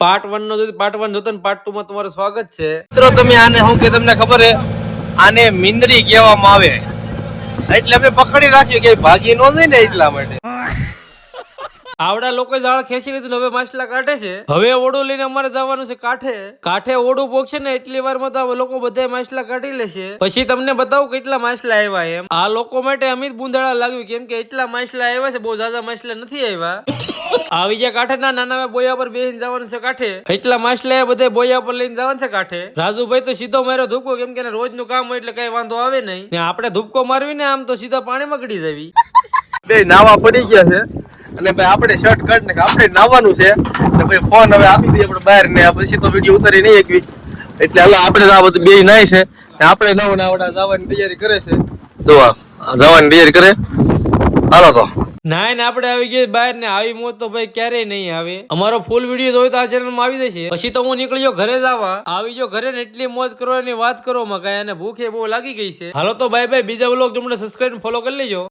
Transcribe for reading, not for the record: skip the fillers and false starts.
Part 1 નો part 1 જોતો ને part 2 માં તમારું સ્વાગત છે મિત્રો। તમે આને હું કે તમને ખબર હે, આને મીંદડી કહેવામાં આવે, એટલે અમે પકડી રાખ્યું કે ભાગી નો જાય ને એટલા માટે। આવડા લોકો જાળ ખેંચી લીધું ને હવે માછલા કાઢે છે। હવે ઓડું લઈને અમારે જવાનું છે કાંઠે ઓડું પોકશે ને એટલી વારમાં તો લોકો બધા માછલા કાઢી લેશે। પછી તમને બતાવું કેટલા માછલા આવ્યા એમ। આ લોકો માટે અમિત બુંદાળા લાગ્યું, કેમ કે એટલા માછલા આવ્યા છે, બહુ જ્યાદા માછલા નથી આવ્યા। આવી ગયા કાંઠે ના નાના બોયા પર બેહીને જવાનું છે કાંઠે, એટલા માછલા બધા બોયા પર લઈને જવાનું છે કાંઠે। રાજુભાઈ તો સીધો માર્યો ધૂપકો, કેમ કે રોજ નું કામ હોય એટલે કઈ વાંધો આવે નહીં ને આપણે ધૂપકો મારવી ને આમ તો સીધા પાણીમાં ગળી જાવી। બે નાવા પડી ગયા છે અને ભાઈ આપણે શર્ટ કાઢ ને આપણે નાવાનું છે ને ભાઈ ફોન હવે આપી દઈએ આપણે બહાર ને પછી તો વિડીયો ઉતારી નહીં એકવી, એટલે હાલો આપણે આ બધું બે નાય છે ને આપણે નવડા જવાની તૈયારી કરે છે। જોવા જવાની તૈયારી કરે, હાલો તો નાય ને આપણે આવી ગયા બહાર ને આવી મોત તો ભાઈ ક્યારેય નહીં આવે। અમારો ફૂલ વિડીયો જોયો તો આ ચેનલ માં આવી જશે। પછી તો હું નીકળ્યો ઘરે જવા, આવી ગયો ઘરે ને એટલી મોજ કરવાની વાત કરો માં કઈ, અને ભૂખે બહુ લાગી ગઈ છે। હાલો તો બાય બાય, બીજા વ્લોગ તમને સબસ્ક્રાઇબ ફોલો કરી લેજો।